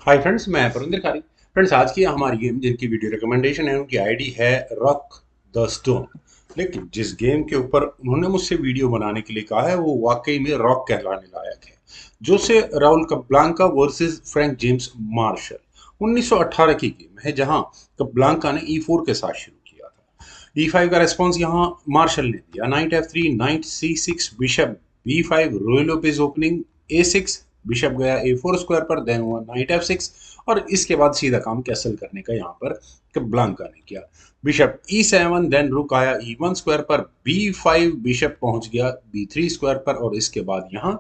Hi friends, मैं परिंदर खारी। Friends, आज की हमारी गेम जिनकी वीडियो रिकमेंडेशन है उनकी आईडी है रॉक द स्टोन। लेकिन जिस गेम के ऊपर उन्होंने मुझसे वीडियो बनाने के लिए कहा है वो वाकई में रॉक कहलाने लायक है। Jose Raul Capablanca versus Frank James Marshall. 1918 की गेम है जहां कप्लांका ने E4 के साथ शुरू किया था। E5 का रेस्पॉन्स यहाँ मार्शल ने दिया। Knight F3, knight C6, bishop B5, Ruy Lopez opening A6, bishop गया A4 स्क्वायर पर, देन हुआ नाइट F6 और इसके बाद सीधा काम कैसल करने का यहाँ पर ब्लांका ने किया। बिशप E7, देन रुक आया E1 स्क्वायर पर, B5, बिशप पहुंच गया B3 स्क्वायर पर और इसके बाद यहाँ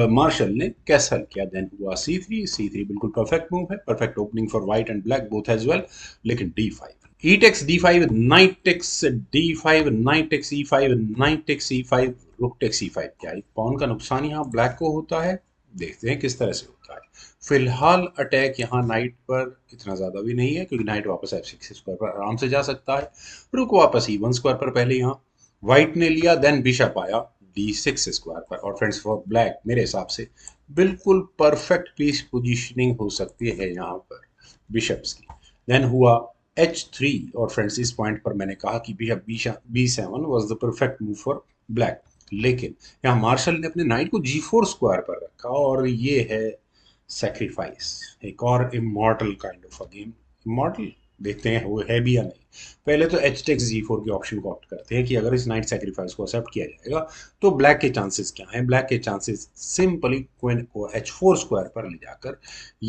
मार्शल ने कैसल किया। देन हुआ C3 बिल्कुल परफेक्ट मूव है, perfect opening for white and black both as well. लेकिन D5, E takes D5, knight takes D5, knight takes E5, knight takes E5, rook takes E5। क्या एक pawn का नुकसान यहाँ ब्लैक को होता है? देखते हैं किस तरह से होता है। फिलहाल अटैक यहाँ नाइट पर इतना ज्यादा भी नहीं है क्योंकि नाइट वापस F6 स्क्वायर पर आराम से जा सकता है। रुक वापस E1 स्क्वायर पर पहले यहाँ व्हाइट ने लिया, देन बिशप आया D6 स्क्वायर पर। और फ्रेंड्स, फॉर ब्लैक मेरे हिसाब से बिल्कुल परफेक्ट पीस पोजीशनिंग हो सकती है यहाँ पर बिशप्स की। देन हुआ H3 और फ्रेंड्स इस पॉइंट पर मैंने कहा कि bishop B7 was the perfect move for black. लेकिन यहाँ मार्शल ने अपने नाइट को G4 स्क्वायर पर रखा और ये है सेक्रीफाइस। एक और immortal kind of a game. Immortal देखते हैं वो है भी या नहीं। पहले तो एच टेक्स G4 के ऑप्शन को ऑप्ट करते हैं कि अगर इस नाइट सेक्रीफाइस को एक्सेप्ट किया जाएगा तो ब्लैक के चांसेस क्या हैं। ब्लैक के चांसेस सिंपली क्वीन को H4 स्क्वायर पर ले जाकर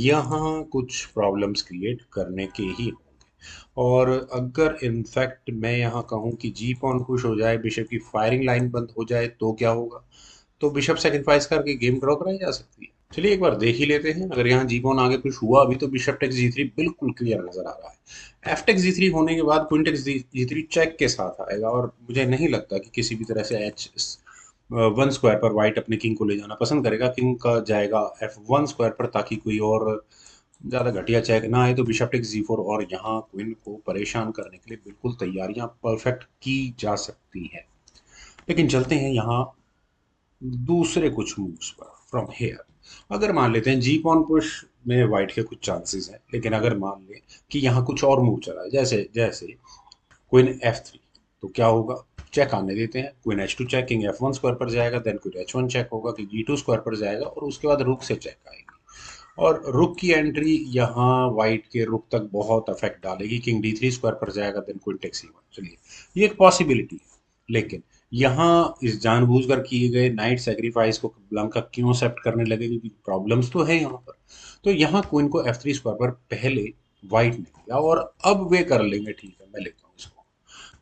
यहाँ कुछ प्रॉब्लम्स क्रिएट करने के ही होंगे। और अगर इनफैक्ट मैं यहाँ कहूँ कि जी पॉन पुश हो जाए, बिशप की फायरिंग लाइन बंद हो जाए तो क्या होगा? तो बिशप सेक्रीफाइस करके गेम ड्रॉ कराई जा सकती है। चलिए एक बार देख ही लेते हैं। अगर यहाँ जी पॉन आगे कुछ हुआ अभी तो बिशप टेक्स G3 बिल्कुल क्लियर नजर आ रहा है। एफ टेक्स G3 होने के बाद क्वीन टेक्स G3 चेक के साथ आएगा और मुझे नहीं लगता कि किसी भी तरह से H1 स्क्वायर पर व्हाइट अपने किंग को ले जाना पसंद करेगा। किंग का जाएगा F1 स्क्वायर पर ताकि कोई और ज्यादा घटिया चेक ना आए। तो बिशप टेक्स G4 और यहाँ क्वीन को परेशान करने के लिए बिल्कुल तैयारियां परफेक्ट की जा सकती है। लेकिन चलते हैं यहाँ दूसरे कुछ मूव्स पर फ्रॉम हेयर। अगर मान लेते हैं जी पॉन पुश में वाइट के कुछ चांसेस हैं, लेकिन अगर मान लें कि यहाँ कुछ और मूव चला है जैसे जैसे क्वीन F3, तो क्या होगा? चेक आने देते हैं। Queen H2 check, king F1 square पर जाएगा, देन क्वीन H1 चेक होगा, कि G2 स्क्वायर पर जाएगा और उसके बाद रुक से चेक आएगी। और रुक की एंट्री यहाँ वाइट के रुक तक बहुत अफेक्ट डालेगी। किंग D3 स्क्वायर पर जाएगा, देन क्वीन टेक्स E1। चलिए, ये एक पॉसिबिलिटी है। लेकिन यहाँ इस जानबूझकर किए गए नाइट सेक्रीफाइस को ब्लंका क्यों एक्सेप्ट करने लगे? क्योंकि प्रॉब्लम्स तो है यहाँ पर। तो यहाँ क्वीन को F3 स्क्वायर पर पहले वाइट ने लिया और अब वे कर लेंगे, ठीक है मैं लेता हूँ इसको।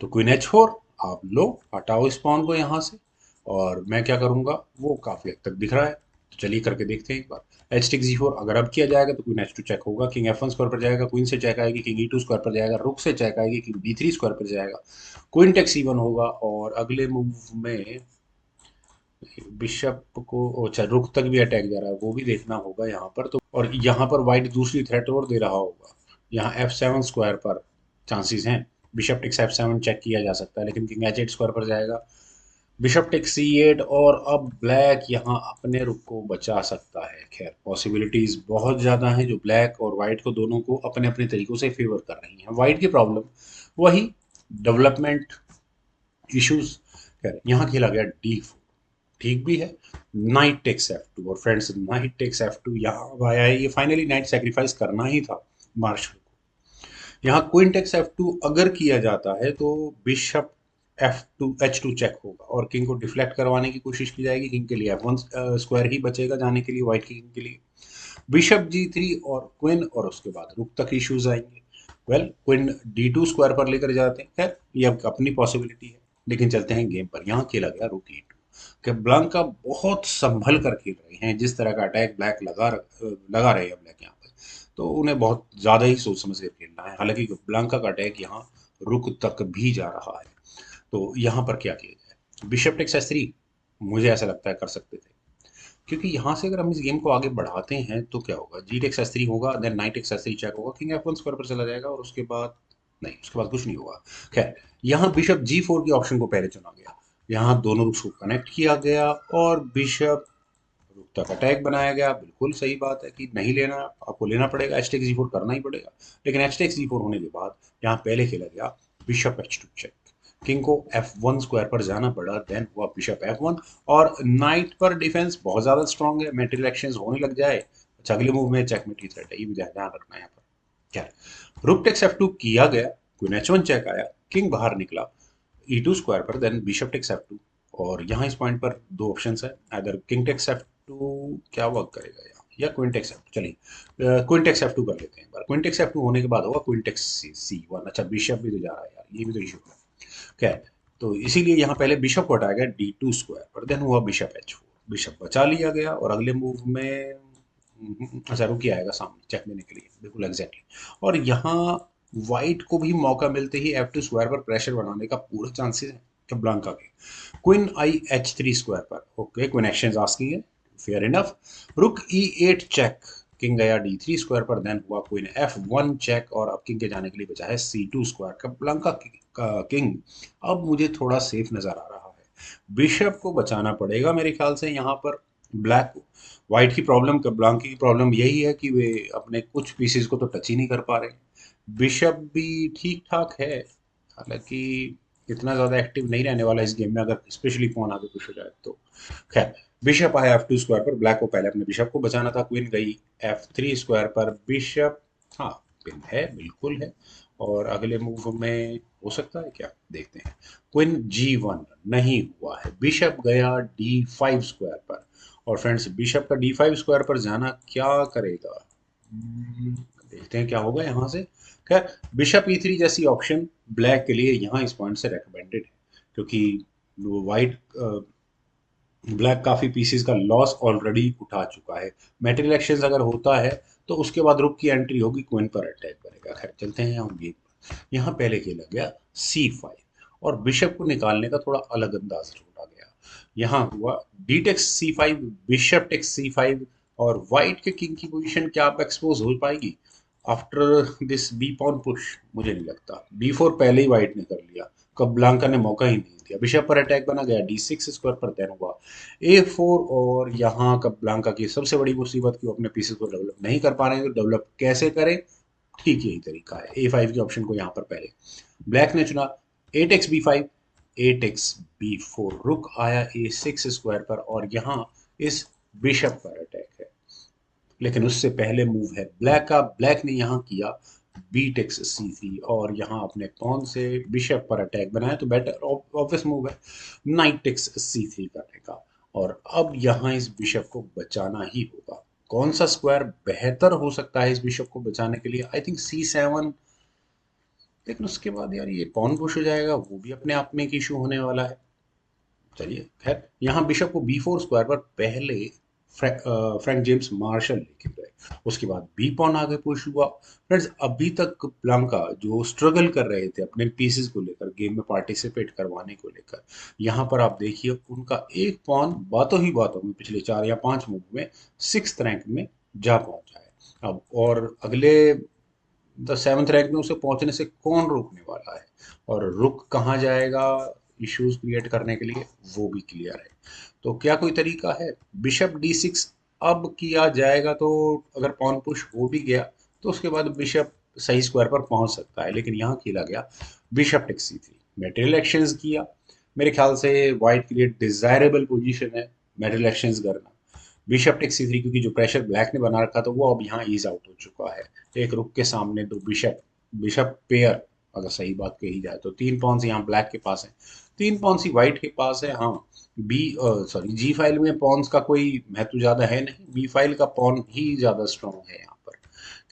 तो क्वीन H4, आप लो हटाओ इस पॉन को यहाँ से और मैं क्या करूंगा वो काफी हद तक दिख रहा है। तो चलिए करके देखते हैं एक बार। एच टेक G4 अगर अब किया जाएगा तो क्वीन H2 चेक होगा, किंग F1 स्क्वायर पर जाएगा, क्वीन से चेक आएगी, किंग E2 स्क्वायर पर जाएगा, रुक से चेक आएगी, किंग B3 स्क्वायर पर जाएगा, क्वीन टेक C1 होगा और अगले मूव में बिशप को अच्छा रुक तक भी अटैक जा रहा है वो भी देखना होगा यहाँ पर। तो और यहाँ पर व्हाइट दूसरी थ्रेट और दे रहा होगा। यहाँ F7 स्क्वायर पर चांसेस हैं, बिशप टेक्स F7 चेक किया जा सकता है, लेकिन किंग H8 स्क्वायर पर जाएगा, बिशप टेक्स C8 और अब ब्लैक यहाँ अपने रुख को बचा सकता है। खैर, पॉसिबिलिटीज बहुत ज्यादा हैं जो ब्लैक और वाइट को दोनों को अपने अपने तरीकों से फेवर कर रही हैं। वाइट की प्रॉब्लम वही डेवलपमेंट इश्यूज। खैर, यहाँ खेला गया D4, ठीक भी है। नाइट टेक्स F2 और फ्रेंड्स नाइट टेक्स F2 यहाँ आया है। ये फाइनली नाइट सेक्रीफाइस करना ही था मार्शल को। यहाँ क्वीन टेक्स F2 अगर किया जाता है तो बिशप F2 H2 चेक होगा और किंग को डिफ्लेक्ट करवाने की कोशिश की जाएगी। किंग के लिए F1 स्क्वायर ही बचेगा जाने के लिए, व्हाइट की किंग के लिए। बिशप G3 और क्वीन और उसके बाद रुक तक इश्यूज आएंगे। वेल, क्वीन D2 स्क्वायर पर लेकर जाते हैं। खैर, ये अब अपनी पॉसिबिलिटी है। लेकिन चलते हैं गेम पर। यहाँ खेला गया रुक E2। कि ब्लैंका बहुत संभल कर खेल रहे हैं। जिस तरह का अटैक ब्लैक लगा रहे हैं ब्लैक यहाँ पे, तो उन्हें बहुत ज्यादा ही सोच समझ कर खेलना है। हालांकि ब्लैंका का अटैक यहाँ रुक तक भी जा रहा है। तो यहाँ पर क्या किया जाए? बिशप टेक्स H3 मुझे ऐसा लगता है कर सकते थे, क्योंकि यहाँ से अगर हम इस गेम को आगे बढ़ाते हैं तो क्या होगा? जी टेक्स H3 होगा, then knight takes H3 check होगा, किंग F1 स्क्वायर पर चला जाएगा और उसके बाद नहीं, उसके बाद कुछ नहीं होगा। खैर, यहाँ बिशप G4 की ऑप्शन को पहले चुना गया। यहाँ दोनों रुक्स को कनेक्ट किया गया और बिशप रुक तक अटैक बनाया गया, बिल्कुल सही बात है कि नहीं लेना, आपको लेना पड़ेगा, एच टेक जी4 करना ही पड़ेगा। लेकिन एच टेक जी4 होने के बाद यहाँ पहले खेला गया बिशप एच2 चेक, किंग को F1 स्क्वायर पर जाना पड़ा, देन हुआ बिशप F1। और नाइट पर डिफेंस बहुत ज्यादा स्ट्रांग है, मेटेरियल एक्सचेंज होने लग जाए, अच्छा अगले मूव में चेकमेट ही थ्रेट है, ये भी ध्यान रखना है यहाँ पर। क्या रुक टेक्स F2 किया गया, क्वीन H1 चेक आया, किंग बाहर निकला E2 स्क्वायर पर, देन बिशप टेक्स F2। और यहाँ इस पॉइंट पर दो ऑप्शन है, इधर किंग टेक्स F2 क्या वर्क करेगा यहाँ, या क्वीन टेक्स F2। चलिए क्वीन टेक्स F2 कर लेते हैं एक बार। क्वीन टेक्स F2 होने के बाद होगा क्वीन टेक्स C1। अच्छा बिशप भी तो जा रहा है यार, ये भी तो इशू है। क्या है, तो इसीलिए यहाँ पहले बिशप को हटाया गया D2 स्क्वायर पर, देन हुआ बिशप H4, बिशप बचा लिया गया। और अगले मूव में अच्छा रुक ही आएगा सामने चेक देने के लिए, बिल्कुल एग्जैक्टली। और यहाँ व्हाइट को भी मौका मिलते ही F2 स्क्वायर पर प्रेशर बनाने का पूरा चांसेस है कि ब्लैंका के। क्वीन आई H3 स्क्वायर पर, ओके क्वीन एक्सचेंज आस्किंग है, फेयर इनफ। रुक E8 चेक, किंग गया D3 स्क्वायर पर, देन हुआ क्वीन F1 चेक। और अब किंग के जाने के लिए बचा है C2 स्क्वायर का ब्लैंका का किंग। अब मुझे थोड़ा सेफ नजर आ रहा है, बिशप को बचाना पड़ेगा मेरे ख्याल से यहाँ पर ब्लैक को। व्हाइट की प्रॉब्लम, ब्लैंक की प्रॉब्लम यही है कि वे अपने कुछ पीसेस को तो टच ही नहीं कर पा रहे। बिशप भी ठीक ठाक है, हालांकि इतना ज्यादा एक्टिव नहीं रहने वाला इस गेम में, अगर स्पेशली पॉन आगे पुश हो जाए तो। खैर बिशप आया F2 स्क्वायर पर, ब्लैक को पहले अपने बिशप को बचाना था। क्वीन गई F3 स्क्वायर पर, बिशप हाँ पिन है, बिल्कुल है। और अगले मूव में हो सकता है क्या, देखते हैं। क्वीन G1 नहीं हुआ है, बिशप गया D5 स्क्वायर पर। और फ्रेंड्स बिशप का D5 स्क्वायर पर जाना क्या करेगा, देखते हैं क्या होगा यहाँ से। खैर बिशप E3 जैसी ऑप्शन ब्लैक के लिए यहाँ इस पॉइंट से रेकमेंडेड है, क्योंकि वाइट ब्लैक काफी पीसेस का लॉस ऑलरेडी उठा चुका है। मेटेरियल एक्सचेंज अगर होता है तो उसके बाद रुक की एंट्री होगी, क्वीन पर अटैक करेगा। खैर चलते हैं हम गेम पर। यहाँ पहले खेला गया C5 और बिशप को निकालने का थोड़ा अलग अंदाज ढूंढा गया। यहाँ हुआ D takes C5, bishop takes C5। और व्हाइट के किंग की पोजीशन क्या आप एक्सपोज हो पाएगी after this B pawn push, मुझे नहीं लगता। B4 पहले ही व्हाइट ने कर लिया, कब ब्लांका ने मौका ही नहीं दिया। बिशप पर अटैक बना गया D6 स्क्वायर पर, देन हुआ A4। और यहाँ कब ब्लांका की सबसे बड़ी मुसीबत कि वो अपने पीसेस को डेवलप नहीं कर पा रहे हैं, तो डेवलप कैसे करें, ठीक यही तरीका है, A5 के ऑप्शन को यहाँ पर पहले ब्लैक ने चुना। A takes B5, A takes B4, रुक आया A6 स्क्वायर पर। और यहाँ इस बिशप पर अटैक है, लेकिन उससे पहले मूव है ब्लैक का, ब्लैक ने यहाँ किया बी टेक्स C3। और यहाँ अपने पॉन से बिशप पर अटैक बनाया, तो बेटर ऑब्वियस मूव है नाइट टेक्स C3 करने का। और अब यहाँ इस बिशप को बचाना ही होगा। कौन सा स्क्वायर बेहतर हो सकता है इस बिशप को बचाने के लिए, आई थिंक C7। लेकिन उसके बाद यार ये पॉन पुश हो जाएगा, वो भी अपने आप में एक इशू होने वाला है। चलिए खैर यहाँ बिशप को B4 स्क्वायर पर पहले फ्रैंक जेम्स मार्शल लेके गए, उसके बाद बी पॉन आगे पुश हुआ। फ्रेंड्स अभी तक ब्लैंका जो स्ट्रगल कर रहे थे अपने पीसेस को लेकर, गेम में पार्टिसिपेट करवाने को लेकर, यहाँ पर आप देखिए उनका एक पॉन बातों ही बातों में पिछले 4 या 5 मूव में 6th रैंक में जा पहुंचा है। अब और अगले 7th रैंक में उसे पहुंचने से कौन रोकने वाला है, और रुक कहाँ जाएगा इश्यूज क्रिएट करने के लिए, वो भी क्लियर है। तो क्या कोई तरीका है, बिशप D6 अब किया जाएगा, तो अगर पॉन पुश हो भी गया तो उसके बाद बिशप सही स्क्वायर पर पहुंच सकता है। लेकिन यहाँ खेला गया bishop takes C3, material exchange किया। मेरे ख्याल से व्हाइट के लिए डिजायरेबल पोजीशन है मेटेरियल एक्सचेंज करना। बिशप टेक्स C3, क्योंकि जो प्रेशर ब्लैक ने बना रखा था वो अब यहाँ ईज आउट हो चुका है। एक रुक के सामने दो बिशप, बिशप पेयर, अगर सही बात कही जाए तो 3 पॉन्स यहाँ ब्लैक के पास है, 3 पॉन्स ही व्हाइट के पास है। हाँ बी सॉरी जी फाइल में पॉन्स का कोई महत्व ज्यादा है नहीं, बी फाइल का पॉन ही ज्यादा स्ट्रॉन्ग है यहाँ पर।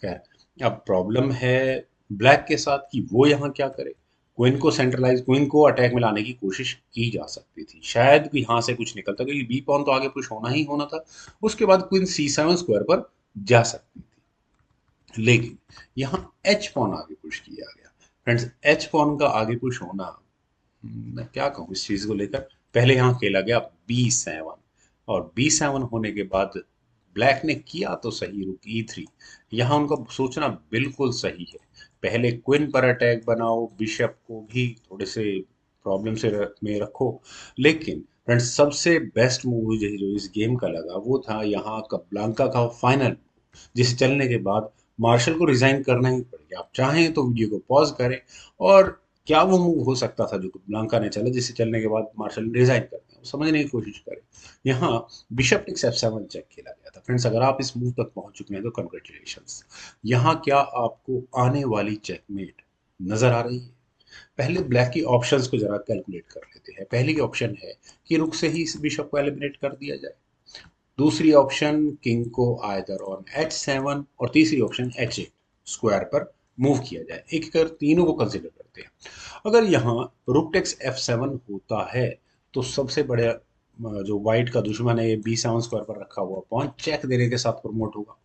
खैर अब प्रॉब्लम है ब्लैक के साथ कि वो यहाँ क्या करे। क्वीन को सेंट्रलाइज, क्वीन को अटैक में लाने की कोशिश की जा सकती थी, शायद यहाँ से कुछ निकलता, क्योंकि बी पॉन तो आगे पुश होना ही होना था। उसके बाद क्वीन C7 स्क्वायर पर जा सकती थी, लेकिन यहाँ एच पॉन आगे पुश किया गया। फ्रेंड्स एच पॉन का आगे पुश होना, मैं क्या कहूँ इस चीज को लेकर। पहले यहाँ खेला गया B7, और B7 होने के बाद ब्लैक ने किया तो सही रुक E3। यहाँ उनका सोचना बिल्कुल सही है, पहले क्वीन पर अटैक बनाओ, बिशप को भी थोड़े से प्रॉब्लम से में रखो। लेकिन फ्रेंड्स सबसे बेस्ट मूव जो इस गेम का लगा वो था यहाँ कब्लांका का फाइनल, जिसे चलने के बाद मार्शल को रिजाइन करना ही पड़ गया। आप चाहें तो वीडियो को पॉज करें और क्या वो मूव हो सकता था जो कब्लांका ने चला, जिसे चलने के बाद मार्शल ने रिजाइन कर दिया, समझने की कोशिश करें। यहाँ बिशप टेक्स F7 चेक खेला गया था। फ्रेंड्स अगर आप इस मूव तक पहुंच चुके हैं तो कंग्रेचुलेशंस। यहाँ क्या आपको आने वाली चेकमेट नजर आ रही है? पहले ब्लैक की ऑप्शंस को जरा कैलकुलेट कर लेते हैं। पहली ऑप्शन है कि रुक से ही इस बिशप को एलिमिनेट कर दिया जाए। दूसरी ऑप्शन किंग को आइदर ऑन H7, और तीसरी ऑप्शन H8 स्क्वायर पर मूव किया जाए। एक एक कर तीनों को कंसिडर करते हैं। अगर यहाँ रुक टेक्स F7 होता है तो सबसे बड़े जो व्हाइट का दुश्मन है ये B7 स्क्वायर पर रखा हुआ पॉइंट चेक देने के साथ प्रमोट होगा।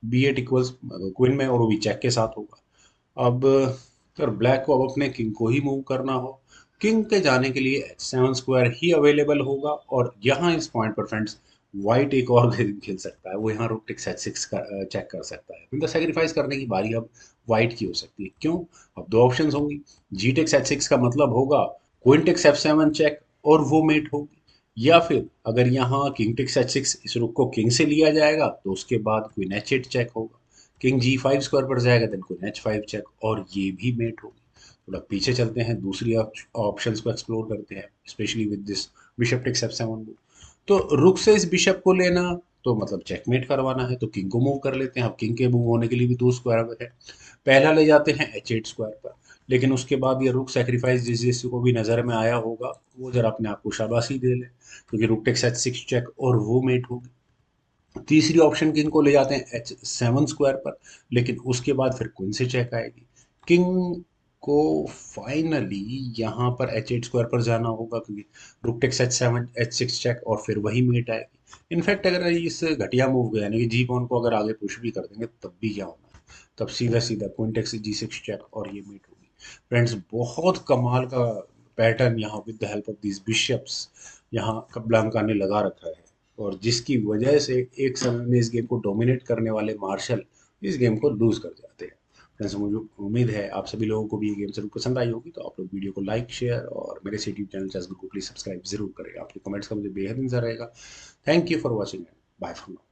B8 इक्वल्स क्वीन में, और वो भी चेक के साथ होगा। अब अगर ब्लैक को अब अपने किंग को ही मूव करना हो, किंग के जाने के लिए H7 स्क्वायर ही अवेलेबल होगा, और यहाँ इस पॉइंट पर फ्रेंड्स व्हाइट एक और गेम खेल सकता है। वो यहाँ रुक टेक्स H6 का चेक कर सकता है। मतलब सेक्रीफाइस करने की बारी अब व्हाइट की हो सकती है। क्यों? अब दो ऑप्शंस होंगी। जी टेक्स H6 का मतलब होगा क्वीन टेक्स F7 चेक, और वो मेट होगी। या फिर अगर यहाँ किंग टेक्स H6 इस रुक को किंग से लिया जाएगा तो उसके बाद क्वीन H8 चेक होगा। किंग G5 स्क्वायर पर जाएगा, देन क्वीन H5 चेक, और ये भी मेट होगी। थोड़ा पीछे चलते हैं, दूसरी ऑप्शंस को एक्सप्लोर करते हैं, specially with this bishop takes F7। तो रुक से इस बिशप को लेना तो मतलब चेकमेट करवाना है, तो किंग को मूव कर लेते हैं। अब किंग के मूव होने के लिए भी दो स्क्वायर है। पहला ले जाते हैं H8 स्क्वायर पर, लेकिन उसके बाद ये रुक सेक्रीफाइस जिस जिसको भी नजर में आया होगा वो जरा अपने आप को शाबाशी दे ले, क्योंकि रुक टेक्स H6 चेक और वो मेट होगी। तीसरी ऑप्शन किंग को ले जाते हैं H7 स्क्वायर पर, लेकिन उसके बाद फिर क्वीन से चेक आएगी। किंग को फाइनली यहाँ पर H8 स्क्वायर पर जाना होगा, क्योंकि rook takes H7 H6 check, और फिर वही मीट आएगी। इनफैक्ट अगर इस घटिया मूव को यानी कि जी पॉन को अगर आगे पुश भी कर देंगे तब भी क्या होना है, तब सीधा सीधा क्वीन टेक्स G6 चेक, और ये मीट होगी। फ्रेंड्स बहुत कमाल का पैटर्न यहाँ with the help of this bishops यहाँ कब्लांका ने लगा रखा है, और जिसकी वजह से एक समय में इस गेम को डोमिनेट करने वाले मार्शल इस गेम को लूज कर जाते हैं। फ्रेंड्स मुझे उम्मीद है आप सभी लोगों को भी ये गेम जरूर पसंद आई होगी। तो आप लोग वीडियो को लाइक, शेयर और मेरे यूट्यूब चैनल चैस को प्लीज सब्सक्राइब जरूर करेगा। आपके कमेंट्स का मुझे बेहद इंतजार रहेगा। Thank you for watching and bye for now.